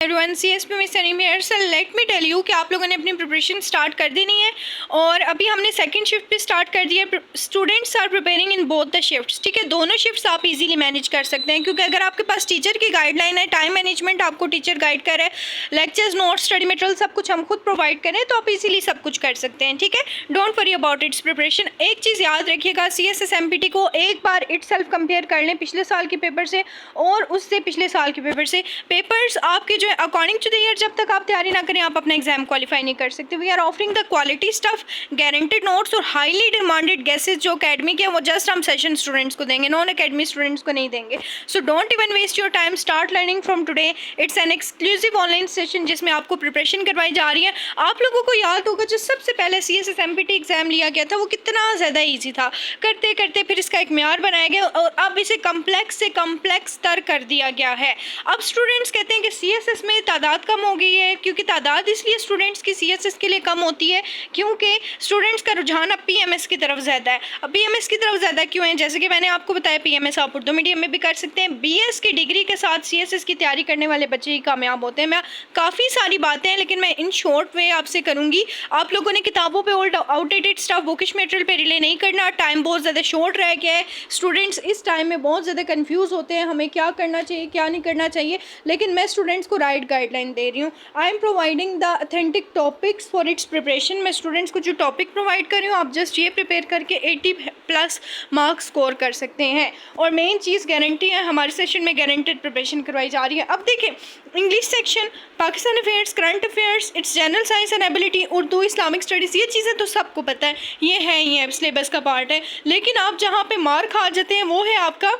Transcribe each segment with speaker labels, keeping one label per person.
Speaker 1: Everyone, CSP में Sanim here. Sir let me tell you कि आप लोगों ने अपनी प्रिपरेशन स्टार्ट कर देनी है और अभी हमने सेकंड शिफ्ट पे स्टार्ट कर दिया है। Students are preparing in both the shifts, ठीक है। दोनों शिफ्ट्स आप इजीली मैनेज कर सकते हैं, क्योंकि अगर आपके पास टीचर की गाइडलाइन है, टाइम मैनेजमेंट आपको टीचर गाइड करे, लेक्चर्स, नोट्स, स्टडी मटेरियल सब कुछ हम खुद प्रोवाइड करें, तो आप इजीली सब कुछ कर सकते हैं, ठीक है। Don't worry about it's preparation. एक चीज़ याद रखिएगा, CSSMPT को एक बार इट सेल्फ कंपेयर कर लें पिछले साल के पेपर से और उससे पिछले साल के पेपर से। पेपर्स आपके जो है अकॉर्डिंग टू द ईयर, जब तक आप तैयारी ना करें आप अपना एग्जाम क्वालिफाई नहीं कर सकते। We are offering the quality stuff, guaranteed notes और हाईली डिमांडेड गेसेस जो अकेडमी के, वो जस्ट हम सेशन स्टूडेंट्स को देंगे, नॉन अकेडमी स्टूडेंट्स को नहीं देंगे। So don't even waste your time, start learning from today. It's an exclusive online session जिसमें आपको प्रिपरेशन करवाई जा रही है। आप लोगों को याद होगा जो सबसे पहले CSSMPT एग्जाम लिया गया था वो कितना ज़्यादा ईजी था, करते करते फिर इसका एक म्यार बनाया गया और अब इसे कम्प्लेक्स से कम्प्लेक्स तर कर दिया गया है। अब स्टूडेंट्स कहते हैं कि CSS में तादाद कम हो गई है, क्योंकि तादाद इसलिए स्टूडेंट्स की CSS के लिए कम होती है क्योंकि स्टूडेंट्स का रुझान अब PMS की तरफ ज़्यादा है। अब PMS की तरफ ज़्यादा क्यों है? जैसे कि मैंने आपको बताया, PMS आप उर्दू मीडियम में भी कर सकते हैं। BS की डिग्री के साथ CSS की तैयारी करने वाले बच्चे ही कामयाब होते हैं। मैं काफ़ी सारी बातें हैं लेकिन मैं इन शॉर्ट वे आपसे करूँगी। आप लोगों ने किताबों पर old outdated stuff, bookish material पर रिले नहीं करना। टाइम बहुत ज़्यादा शॉर्ट रह गया है, स्टूडेंट्स इस टाइम में बहुत ज़्यादा कन्फ्यूज़ होते हैं हमें क्या करना चाहिए क्या नहीं करना चाहिए, लेकिन मैं स्टूडेंट्स को राइट गाइडलाइन दे रही हूँ। I am providing the authentic topics for its preparation. मैं स्टूडेंट्स को जो टॉपिक प्रोवाइड कर रही हूँ, आप जस्ट ये प्रिपेयर करके 80+ मार्क्स स्कोर कर सकते हैं। और मेन चीज़ गारंटी है, हमारे सेशन में गारंटेड प्रिपरेशन करवाई जा रही है। अब देखें, English section, Pakistan affairs, current affairs, it's general science and ability, Urdu, Islamic studies, ये चीज़ें तो सबको पता है, ये सिलेबस का पार्ट है। लेकिन आप जहाँ पे मार्क खा जाते हैं वो है आपका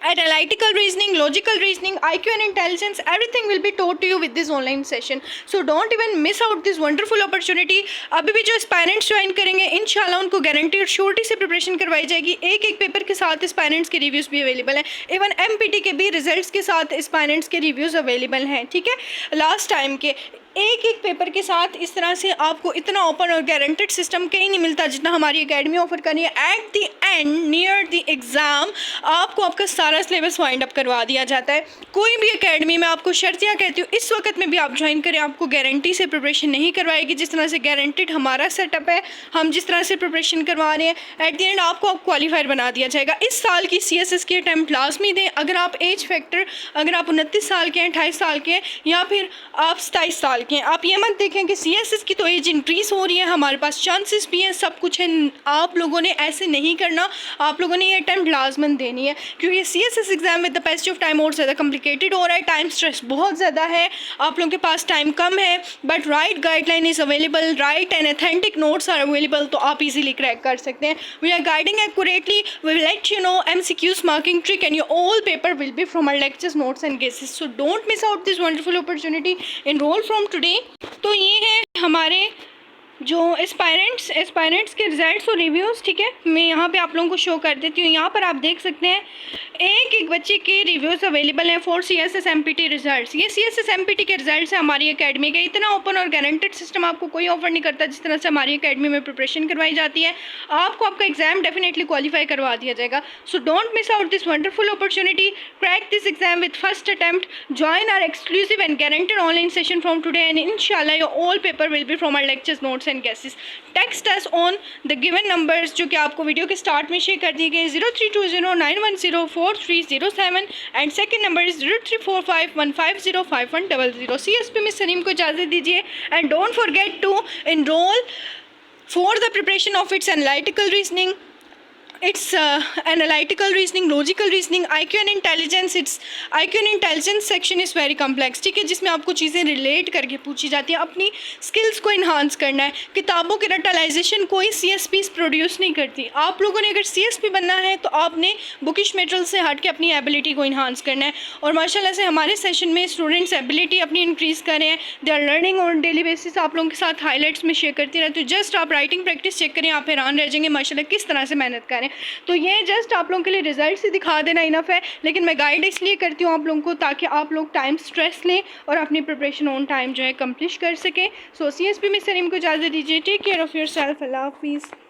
Speaker 1: analytical reasoning, logical reasoning, IQ and intelligence. Everything will be taught to you with this online session. So don't even miss out this wonderful opportunity. अभी भी जो एस्पायरेंट्स ज्वाइन करेंगे इंशाल्लाह उनको गारंटी और श्योरिटी से प्रिपरेशन करवाई जाएगी। एक एक पेपर के साथ एस्पायरेंट्स के रिव्यूज़ भी अवेलेबल हैं। इवन MPT के भी रिजल्ट्स के साथ एस्पायरेंट्स के रिव्यूज़ अवेलेबल हैं, ठीक है। लास्ट टाइम के एक एक पेपर के साथ इस तरह से आपको इतना ओपन और गारंटेड सिस्टम कहीं नहीं मिलता जितना हमारी एकेडमी ऑफर कर रही है। At the end, near the exam, आपको आपका सारा सिलेबस वाइंड अप करवा दिया जाता है। कोई भी एकेडमी में आपको शर्तियाँ कहती हूँ, इस वक्त में भी आप ज्वाइन करें, आपको गारंटी से प्रिपरेशन नहीं करवाएगी। जिस तरह से गारंटेड हमारा सेटअप है, हम जिस तरह से प्रिपरेशन करवा रहे हैं, एट द एंड आपको आप क्वालिफायर बना दिया जाएगा। इस साल की CSS की अटैम्प्ट लाजमी दें। अगर आप एज फैक्टर, अगर आप 29 साल के हैं, 28 साल के हैं या फिर आप 27 साल के हैं, आप ये मत देखें कि CSS की तो एज इंक्रीज़ हो रही है, हमारे पास चांसेस भी हैं, सब कुछ है। आप लोगों ने ऐसे नहीं करना, आप लोगों ने ये अटैम्प्ट लाजमन देनी है, क्योंकि CSS exam with the passage of time और ज़्यादा कॉम्प्लिकेटेड हो रहा है। टाइम स्ट्रेस बहुत ज़्यादा है, आप लोगों के पास टाइम कम है, but right guideline is available, right and authentic notes are available, तो आप इजीली क्रैक कर सकते हैं। We are guiding accurately, we will let you know MCQs, marking trick and your all paper will be from our lectures, notes and guesses. So don't miss out this wonderful opportunity, enrol from today. तो ये है हमारे जो aspirants के results और reviews, ठीक है। मैं यहाँ पे आप लोगों को शो कर देती हूँ। यहाँ पर आप देख सकते हैं एक एक बच्चे के रिव्यूज़ अवेलेबल हैं फॉर CSSMPT रिजल्ट्स। ये CSSMPT के रिजल्ट्स हैं हमारी एकेडमी के। इतना ओपन और गारंटेड सिस्टम आपको कोई ऑफर नहीं करता जिस तरह से हमारी एकेडमी में प्रिपरेशन करवाई जाती है। आपको आपका एग्जाम डेफिनेटली क्वालिफाई करवा दिया जाएगा। So don't miss out this wonderful opportunity, crack this exam with first attempt, join our exclusive and guaranteed online session from today and इंशाल्लाह your all paper will be from our lectures, notes and guesses. Text us on the given numbers जो कि आपको video के start में share कर दिए गए, 032091043007 and second number is 0345150500। CSP में सनीम को इजाज़त दीजिए and don't forget to enrol for the preparation of its analytical reasoning, it's analytical reasoning, logical reasoning, IQ and intelligence. It's IQ and intelligence section is very complex, ठीक है, जिसमें आपको चीज़ें रिलेट करके पूछी जाती हैं। अपनी स्किल्स को इन्हांस करना है। किताबों के रटलाइजेशन कोई CSPs प्रोड्यूस नहीं करती। आप लोगों ने अगर CSP बनना है तो आपने बुकिश मटेरियल से हट के अपनी एबिलिटी को इन्हांस करना है। और माशाल्लाह से हमारे सेशन में स्टूडेंट्स एबिलिटी अपनी इंक्रीज़ कर रहे हैं। They are learning on daily basis. आप लोगों के साथ हाईलाइट्स में शेयर करती रहती हूँ। जस्ट आप राइटिंग प्रैक्टिस चेक करें, आप हैरान रह जाएंगे माशाल्लाह किस तरह से मेहनत करें। तो ये जस्ट आप लोगों के लिए रिजल्ट ही दिखा देना इनफ है, लेकिन मैं गाइड इसलिए करती हूँ आप लोगों को ताकि आप लोग टाइम स्ट्रेस लें और अपनी प्रिपरेशन ऑन टाइम जो है कंप्लीट कर सकें। सो CSP में सनीम को इजाज़त दीजिए। Take care of yourself. अल्लाह हाफिज़।